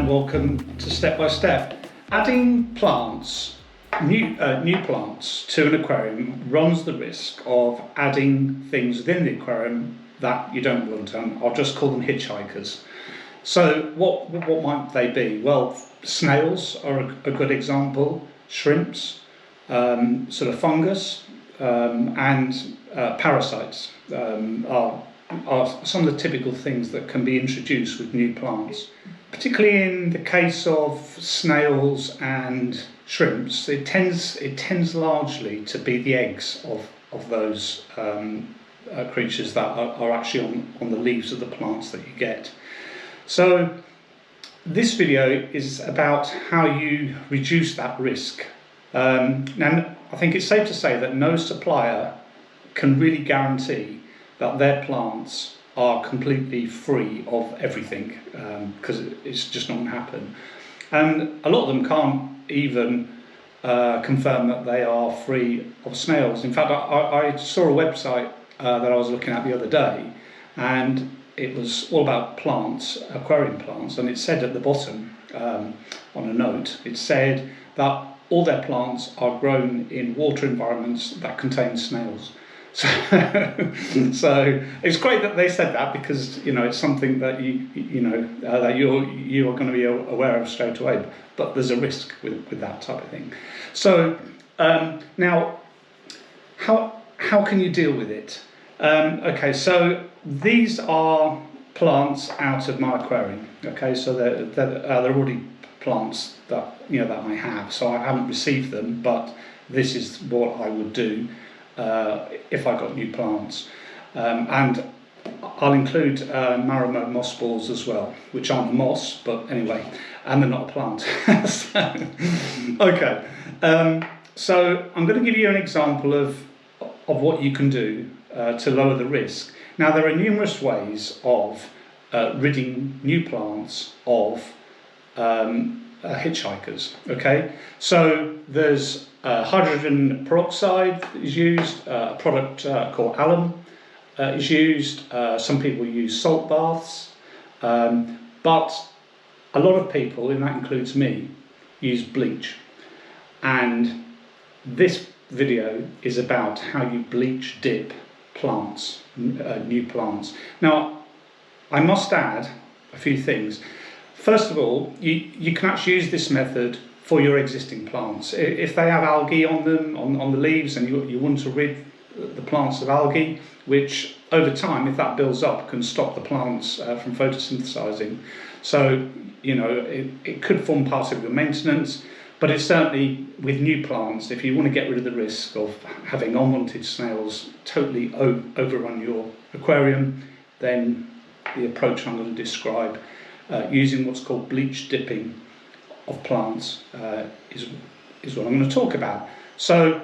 and welcome to Step by Step. Adding plants, new plants to an aquarium runs the risk of adding things within the aquarium that you don't want, and I'll just call them hitchhikers. So what might they be? Well, snails are a good example, shrimps, sort of fungus, and parasites are some of the typical things that can be introduced with new plants. Particularly in the case of snails and shrimps, it tends largely to be the eggs of those creatures that are actually on the leaves of the plants that you get. So this video is about how you reduce that risk. Now, I think it's safe to say that no supplier can really guarantee that their plants are completely free of everything, because it's just not going to happen. And a lot of them can't even confirm that they are free of snails. In fact, I saw a website that I was looking at the other day, and it was all about plants, aquarium plants, and it said at the bottom, on a note, it said that all their plants are grown in water environments that contain snails. So it's great that they said that, because it's something that that you are going to be aware of straight away. But there's a risk with that type of thing. So now, how can you deal with it? Okay, so these are plants out of my aquarium. Okay, so they're already plants that that I have. So I haven't received them, but this is what I would do if I got new plants, and I'll include marrow moss balls as well, which aren't a moss, but anyway, and they're not a plant. Okay, so I'm going to give you an example of what you can do to lower the risk. Now, there are numerous ways of ridding new plants of hitchhikers. Okay, so there's hydrogen peroxide is used, a product called alum is used, some people use salt baths, but a lot of people, and that includes me, use bleach. And this video is about how you bleach dip plants, new plants. Now, I must add a few things. First of all, you can actually use this method for your existing plants. If they have algae on them, on the leaves, and you want to rid the plants of algae, which over time, if that builds up, can stop the plants from photosynthesizing. So, it could form part of your maintenance, but it's certainly with new plants, if you want to get rid of the risk of having unwanted snails totally overrun your aquarium, then the approach I'm going to describe, using what's called bleach dipping of plants, is what I'm going to talk about. So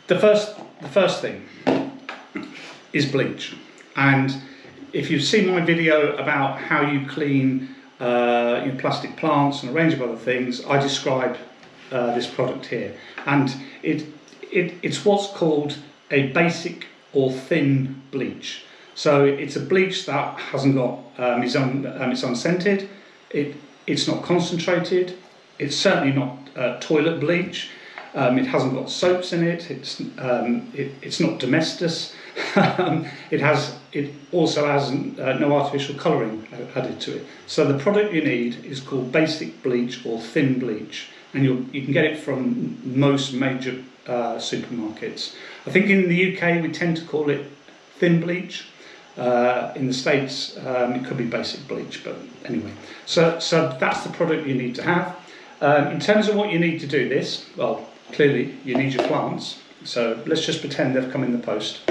the first thing is bleach. And if you've seen my video about how you clean plastic plants and a range of other things, I describe this product here, and it's what's called a basic or thin bleach. So it's a bleach that hasn't got it's unscented. It's not concentrated. It's certainly not toilet bleach. It hasn't got soaps in it. It's not domestos. It also has no artificial colouring added to it. So the product you need is called basic bleach or thin bleach, and you can get it from most major supermarkets. I think in the UK we tend to call it thin bleach. In the States, it could be basic bleach, but anyway. So that's the product you need to have. In terms of what you need to do this, well, clearly you need your plants. So let's just pretend they've come in the post.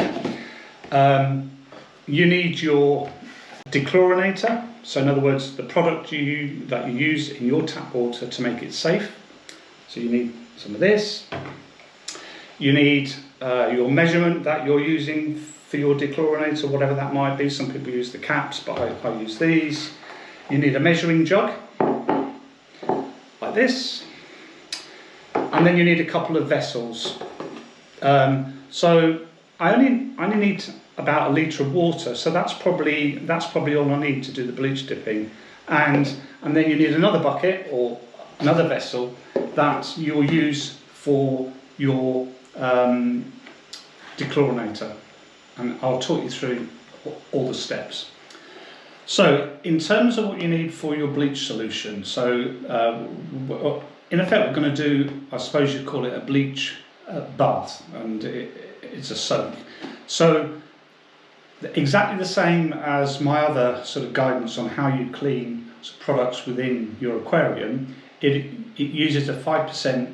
You need your dechlorinator. So in other words, the product that you use in your tap water to make it safe. So you need some of this. You need your measurement that you're using for your dechlorinator, whatever that might be. Some people use the caps, but I use these. You need a measuring jug, like this. And then you need a couple of vessels. So I only need about 1 litre of water, so that's probably all I need to do the bleach dipping. And and then you need another bucket or another vessel that you'll use for your dechlorinator, and I'll talk you through all the steps. So in terms of what you need for your bleach solution, so in effect we're going to do, I suppose you'd call it a bleach bath, and it's a soak. So exactly the same as my other sort of guidance on how you clean products within your aquarium, it uses a 5%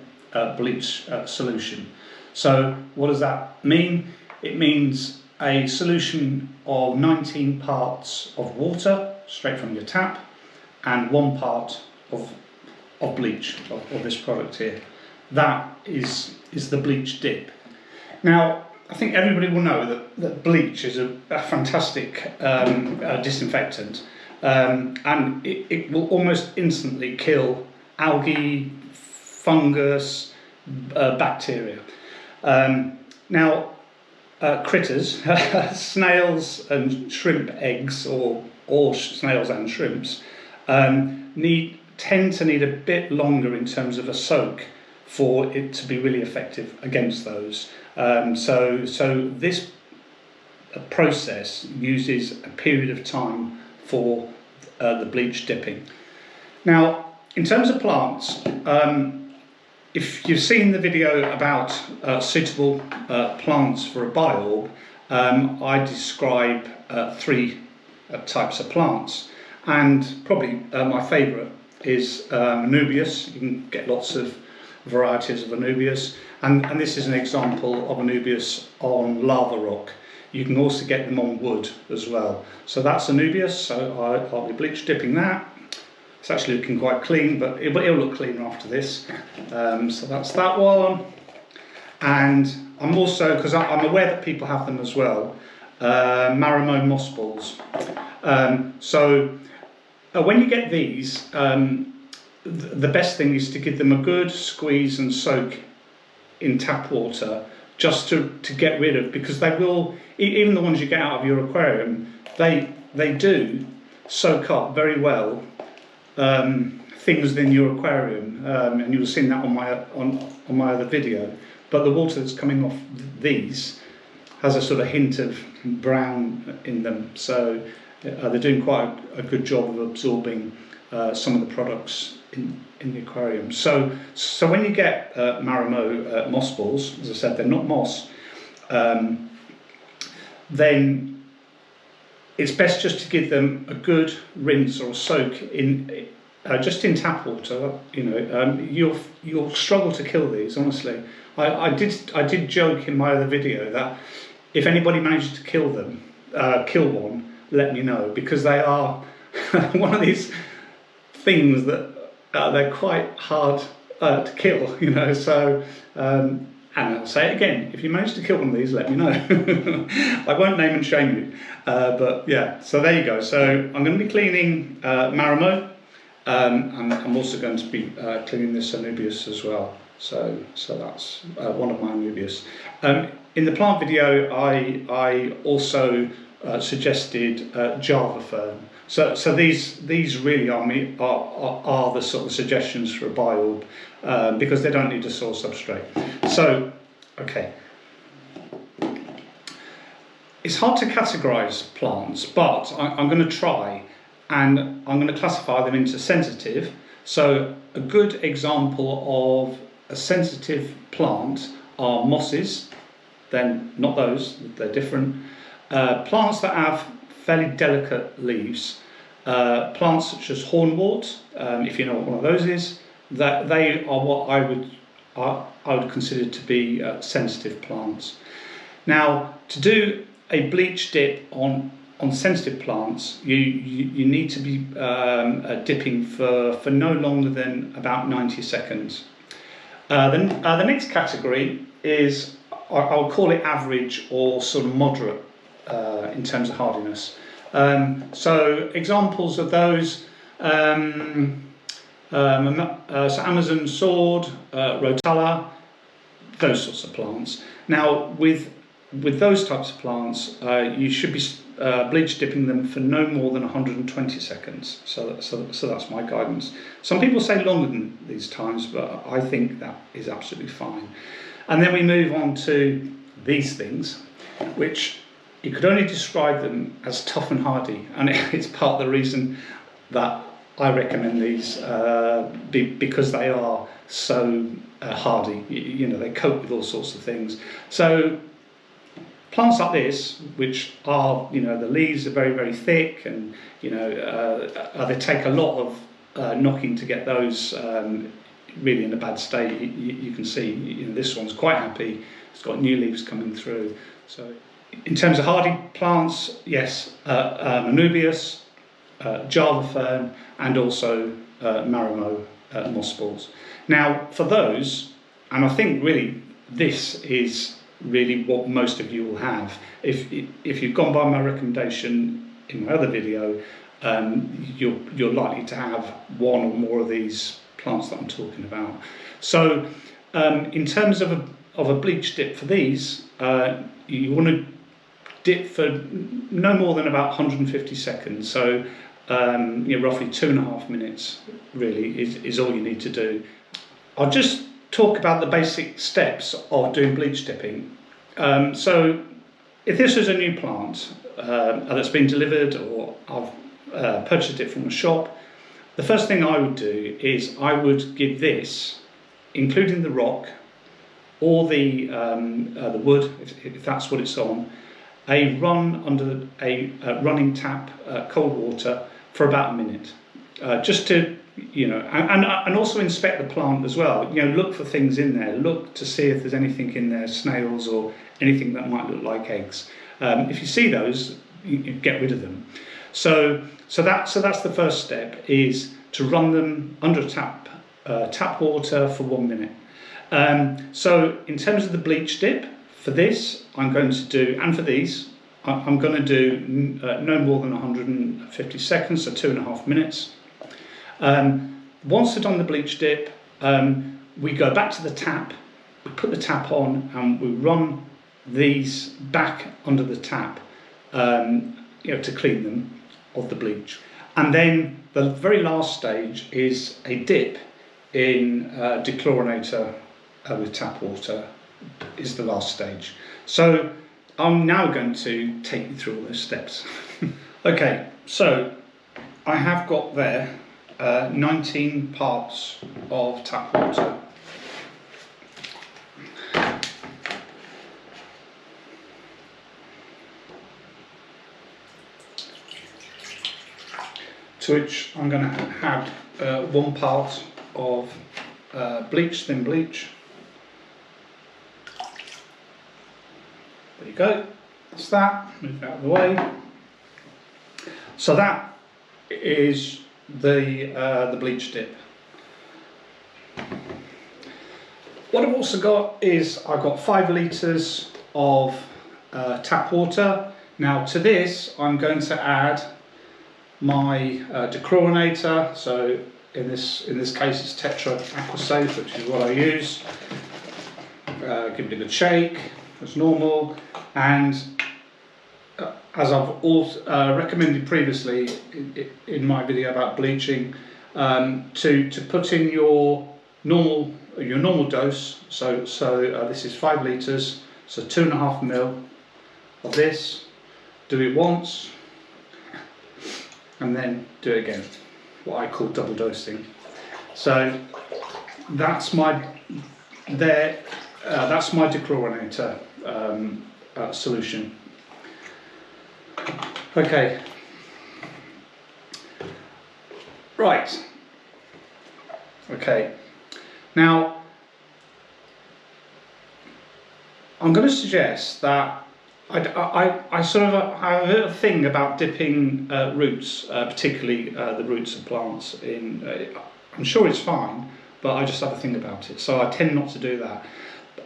bleach solution. So what does that mean? It means a solution of 19 parts of water straight from your tap and 1 part of bleach, of this product here. That is the bleach dip. Now, I think everybody will know that bleach is a fantastic disinfectant, and it will almost instantly kill algae, fungus, bacteria. Now, critters, snails and shrimp eggs, or snails and shrimps, tend to need a bit longer in terms of a soak for it to be really effective against those. So this process uses a period of time for the bleach dipping. Now, in terms of plants, if you've seen the video about suitable plants for a biOrb, I describe 3 types of plants, and probably my favourite is anubias. You can get lots of varieties of anubias, and this is an example of anubias on lava rock. You can also get them on wood as well. So that's anubias, so I'll be bleach dipping that. It's actually looking quite clean, but it'll look cleaner after this. So that's that one. And I'm also, because I'm aware that people have them as well, Marimo moss balls. So when you get these, the best thing is to give them a good squeeze and soak in tap water, just to get rid of, because they will, even the ones you get out of your aquarium, they do soak up very well things within your aquarium, and you'll have seen that on my other video. But the water that's coming off these has a sort of hint of brown in them, so they're doing quite a good job of absorbing some of the products in the aquarium. So when you get Marimo moss balls, as I said, they're not moss, then it's best just to give them a good rinse or soak in just in tap water. You know, you'll struggle to kill these, honestly. I did joke in my other video that if anybody manages to kill them, kill one, let me know, because they are one of these things that they're quite hard to kill, you know. So and I'll say it again, if you manage to kill one of these, let me know. I won't name and shame you, but yeah, so there you go. So I'm going to be cleaning Marimo, and I'm also going to be cleaning this anubias as well. So that's one of my anubias. In the plant video, I also suggested Java fern. So these really are the sort of suggestions for a biOrb, because they don't need a soil substrate. So, okay. It's hard to categorise plants, but I'm going to try, and I'm going to classify them into sensitive. So a good example of a sensitive plant are mosses. Then not those, they're different. Plants that have fairly delicate leaves, plants such as hornwort, if you know what one of those is, that they are what I would consider to be sensitive plants. Now, to do a bleach dip on sensitive plants, you need to be dipping for no longer than about 90 seconds. Then the next category is, I'll call it average or sort of moderate in terms of hardiness. So examples of those, so Amazon sword, rotala, those sorts of plants. Now with with those types of plants, you should be bleach dipping them for no more than 120 seconds. So that's my guidance. Some people say longer than these times, but I think that is absolutely fine. And then we move on to these things, which you could only describe them as tough and hardy, and it's part of the reason that I recommend these, because they are so hardy. You know, they cope with all sorts of things. So plants like this, which are, you know, the leaves are very, very thick, and you know, they take a lot of knocking to get those really in a bad state. You can see, you know, this one's quite happy. It's got new leaves coming through. So in terms of hardy plants, yes, anubias, Java fern, and also marimo moss balls. Now for those, and I think really this is really what most of you will have. If you've gone by my recommendation in my other video, you're likely to have one or more of these plants that I'm talking about. So in terms of a bleach dip for these, you want to dip for no more than about 150 seconds. So you know, roughly 2.5 minutes really is all you need to do. I'll just talk about the basic steps of doing bleach dipping. So if this is a new plant that's been delivered, or I've purchased it from a shop, the first thing I would do is I would give this, including the rock or the wood, if that's what it's on, a run under a running tap, cold water, for about a minute, just to, you know, and also inspect the plant as well. You know, look for things in there. Look to see if there's anything in there, snails or anything that might look like eggs. If you see those, you get rid of them. So that's the first step, is to run them under tap water for 1 minute. So in terms of the bleach dip, for this I'm going to do, and for these I'm going to do no more than 150 seconds, so 2.5 minutes. Once they're done the bleach dip, we go back to the tap, we put the tap on, and we run these back under the tap, you know, to clean them of the bleach. And then the very last stage is a dip in dechlorinator with tap water, is the last stage. So I'm now going to take you through all those steps. Okay, so I have got there 19 parts of tap water. To which I'm going to have 1 part of bleach, thin bleach. There you go, that's that, move out of the way. So that is the bleach dip. What I've also got is, I've got 5 litres of tap water. Now to this I'm going to add my dechlorinator. So in this case it's Tetra Aquasafe, which is what I use. Give it a good shake as normal, and as I've also recommended previously in my video about bleaching, to put in your normal dose. So this is 5 litres, so 2.5 ml of this. Do it once, and then do it again, what I call double dosing. So that's my dechlorinator solution. Okay, right, okay, now I'm going to suggest that I sort of have a thing about dipping roots, particularly the roots of plants in, I'm sure it's fine, but I just have a thing about it, so I tend not to do that.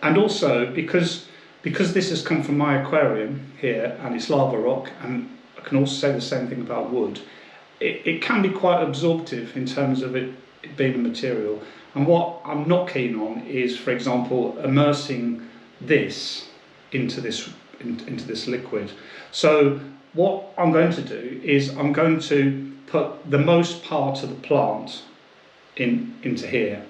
And also because this has come from my aquarium here, and it's lava rock, and I can also say the same thing about wood, it can be quite absorptive in terms of it being a material. And what I'm not keen on is, for example, immersing this into this into this liquid. So what I'm going to do is I'm going to put the most part of the plant into here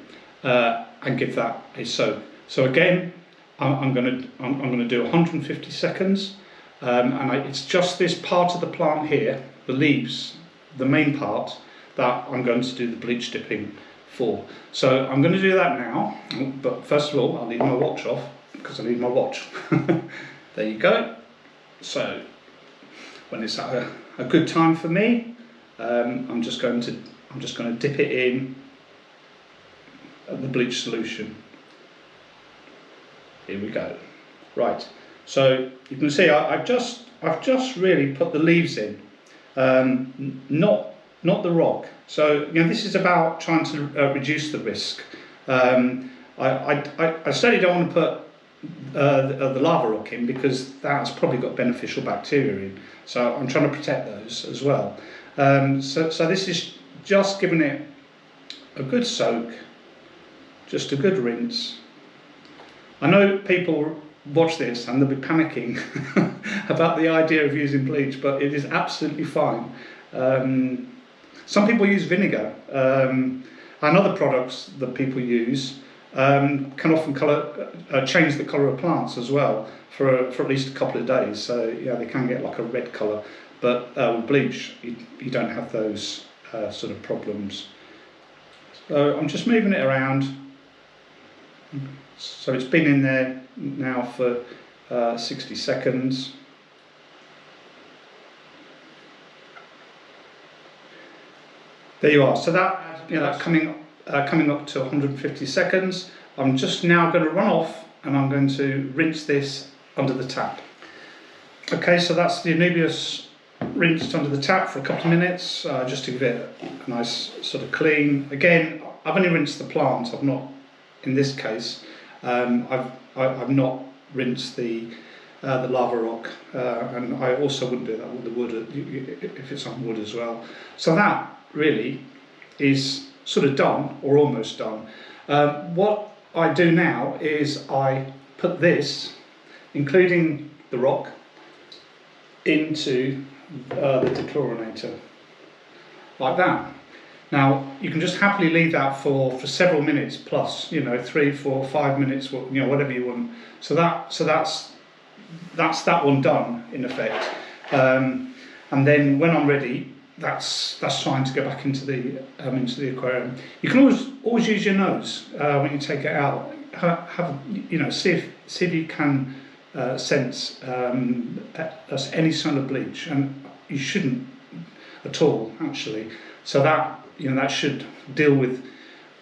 and give that a soak. So again, I'm going to do 150 seconds, and it's just this part of the plant here, the leaves, the main part, that I'm going to do the bleach dipping for. So I'm going to do that now, but first of all I'll leave my watch off because I need my watch. There you go. So when it's at a good time for me, I'm just going to dip it in the bleach solution. Here we go. Right. So you can see I've just really put the leaves in, not the rock. So this is about trying to reduce the risk. I certainly don't want to put the lava rock in because that's probably got beneficial bacteria in. So I'm trying to protect those as well. So this is just giving it a good soak, just a good rinse. I know people watch this and they'll be panicking about the idea of using bleach, but it is absolutely fine. Some people use vinegar, and other products that people use can often change the colour of plants as well for at least a couple of days. So yeah, they can get like a red colour, but with bleach you don't have those sort of problems. So I'm just moving it around. So it's been in there now for 60 seconds. There you are. So that coming up to 150 seconds. I'm just now going to run off and I'm going to rinse this under the tap. Okay, so that's the anubias rinsed under the tap for a couple of minutes, just to give it a nice sort of clean. Again, I've only rinsed the plant. I've not, in this case, I've not rinsed the lava rock, and I also wouldn't do that with the wood if it's on wood as well. So that really is sort of done, or almost done. What I do now is I put this, including the rock, into the dechlorinator, like that. Now you can just happily leave that for several minutes plus, 3, 4, 5 minutes, whatever you want. So that's that one done in effect. And then when I'm ready, that's time to go back into the aquarium. You can always use your nose when you take it out. See if you can sense any sign of bleach, and you shouldn't at all actually. So that that should deal with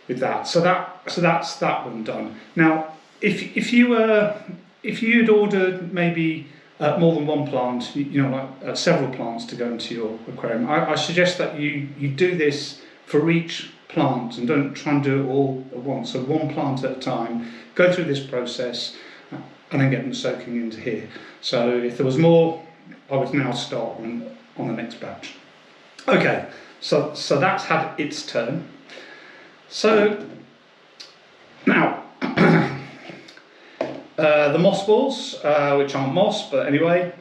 that. So that's that one done. Now, if you'd ordered maybe more than one plant, several plants to go into your aquarium, I suggest that you do this for each plant and don't try and do it all at once. So one plant at a time, go through this process and then get them soaking into here. So if there was more, I would now start on the next batch. Okay, so that's had its turn. So now the moss balls, which aren't moss, but anyway,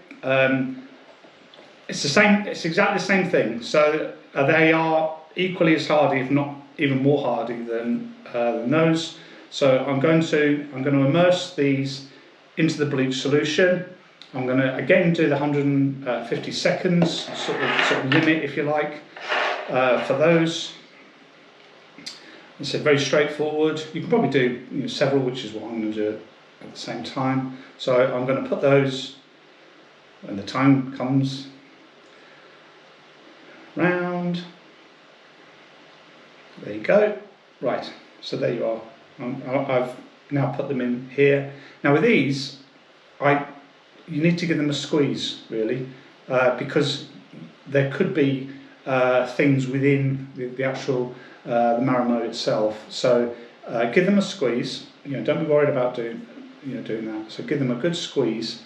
it's the same. It's exactly the same thing. So they are equally as hardy, if not even more hardy than those. So I'm going to immerse these into the bleach solution. I'm going to again do the 150 seconds sort of limit, if you like, for those. It's very straightforward. You can probably do several, which is what I'm going to do at the same time. So I'm going to put those when the time comes round. There you go. Right, so there you are. I've now put them in here. Now with these, you need to give them a squeeze really, because there could be things within the actual the marrow itself. So give them a squeeze. Don't be worried about doing that. So give them a good squeeze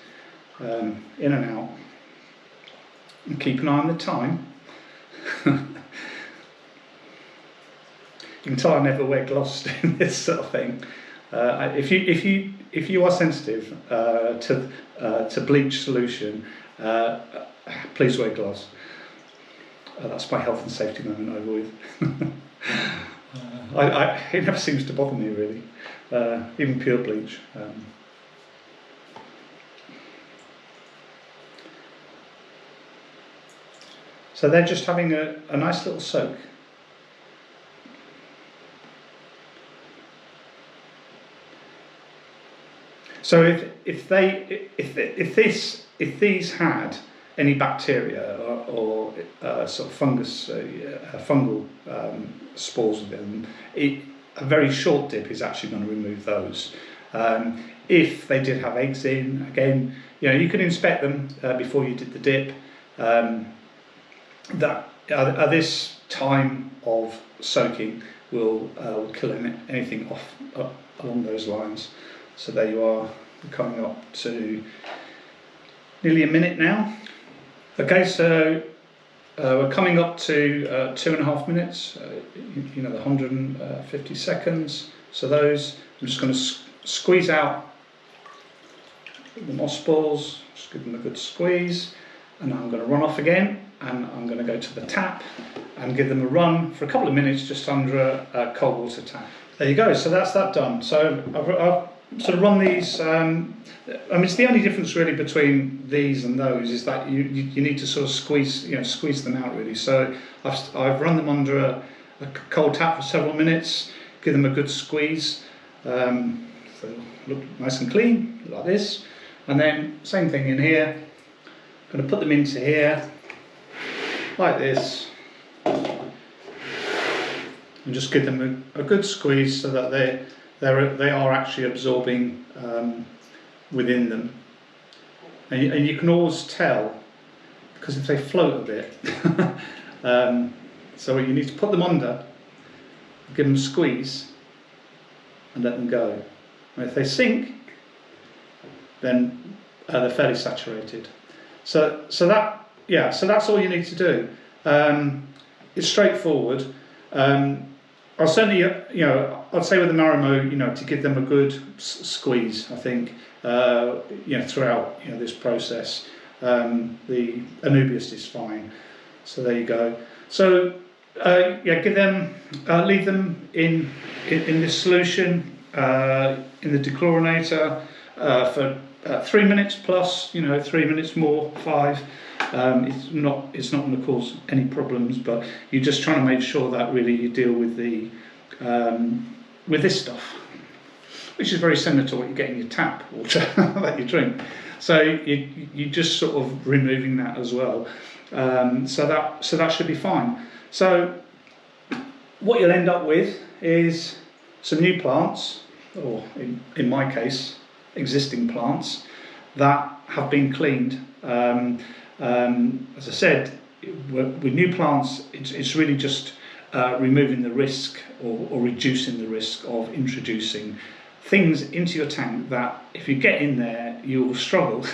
in and out, and keep an eye on the time. You can tell I never wear gloves in this sort of thing. If if you are sensitive to bleach solution, please wear gloves. That's my health and safety moment over with. It never seems to bother me really, even pure bleach. So they're just having a nice little soak. So if these had any bacteria or sort of fungus, fungal spores within them, a very short dip is actually going to remove those. If they did have eggs in, again, you can inspect them before you did the dip. That at this time of soaking will kill anything off along those lines. So there you are, coming up to nearly a minute now. Okay, so we're coming up to 2.5 minutes, the 150 seconds. So those, I'm just going to squeeze out the moss balls, just give them a good squeeze, and I'm going to run off again, and I'm going to go to the tap and give them a run for a couple of minutes just under a cold water tap. There you go, so that's that done. So I've sort of run these, it's the only difference really between these and those is that you need to sort of squeeze them out really. So I've run them under a cold tap for several minutes, give them a good squeeze, so look nice and clean like this, and then same thing in here. I'm going to put them into here like this and just give them a good squeeze so that they are actually absorbing within them, and you can always tell because if they float a bit. So you need to put them under, give them a squeeze, and let them go. And if they sink, then they're fairly saturated. So that's all you need to do. It's straightforward. I'll certainly, I'd say with the Marimo, to give them a good squeeze, I think, throughout, this process. The anubias is fine. So there you go. So, give them, leave them in this solution, in the dechlorinator, for 3 minutes plus, 3 minutes more, 5. It's not going to cause any problems, but you're just trying to make sure that really you deal with the with this stuff, which is very similar to what you get in your tap water that you drink. So you just sort of removing that as well. So that should be fine. So what you'll end up with is some new plants, or in my case, existing plants that have been cleaned. As I said, with new plants, it's really just removing the risk or reducing the risk of introducing things into your tank that if you get in there you'll struggle.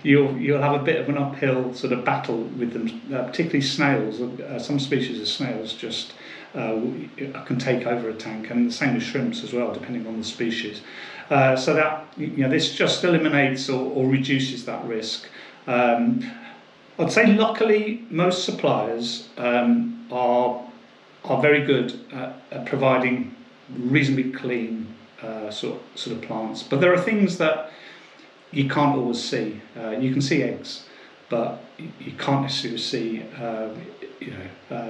you'll have a bit of an uphill sort of battle with them, particularly snails. Some species of snails just can take over a tank, and the same with shrimps as well, depending on the species. So that this just eliminates or reduces that risk. I'd say luckily most suppliers are very good at providing reasonably clean sort of plants, but there are things that you can't always see. You can see eggs, but you can't necessarily see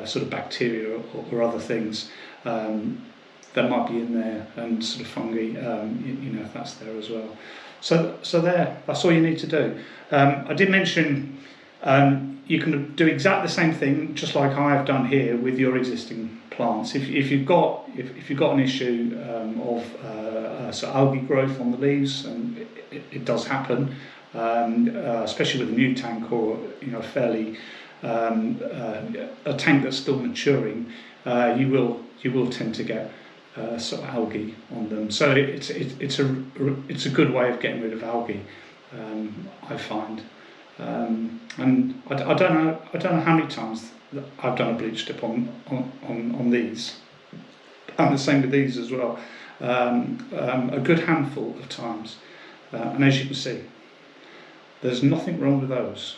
sort of bacteria or other things that might be in there, and sort of fungi, if that's there as well. So that's all you need to do. I did mention you can do exactly the same thing, just like I have done here with your existing plants. If you've got an issue of algae growth on the leaves, and it does happen, especially with a new tank or fairly a tank that's still maturing, you will tend to get sort of algae on them. So it's a good way of getting rid of algae, I find. And I don't know how many times I've done a bleach dip on these, and the same with these as well. a good handful of times. And as you can see, there's nothing wrong with those.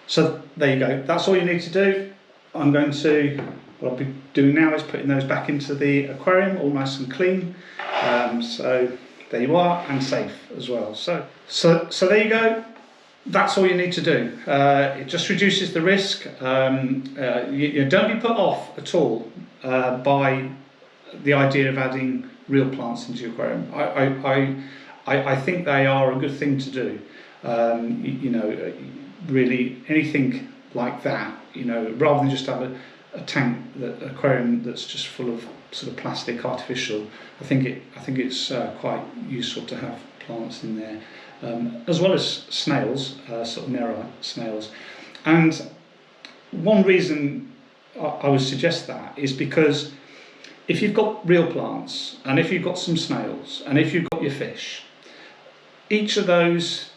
So there you go, that's all you need to do. What I'll be doing now is putting those back into the aquarium, all nice and clean. So there you are, and safe as well. So there you go. That's all you need to do. It just reduces the risk. You don't be put off at all by the idea of adding real plants into your aquarium. I think they are a good thing to do. You know, really anything like that. You know, rather than just have a aquarium that's just full of sort of plastic, artificial. I think it's quite useful to have plants in there, as well as snails, sort of narrow snails. And one reason I would suggest that is because if you've got real plants, and if you've got some snails, and if you've got your fish, each of those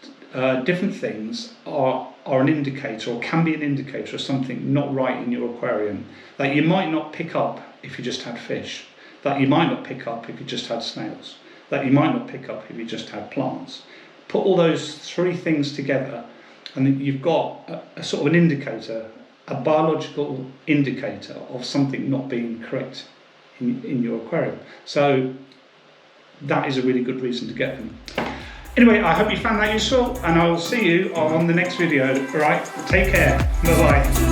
different things are an indicator, or can be an indicator of something not right in your aquarium that you might not pick up if you just had fish, that you might not pick up if you just had snails, that you might not pick up if you just had plants. Put all those three things together and you've got a sort of an indicator, a biological indicator of something not being correct in your aquarium. So that is a really good reason to get them. Anyway, I hope you found that useful, and I will see you on the next video. All right, take care. Bye-bye.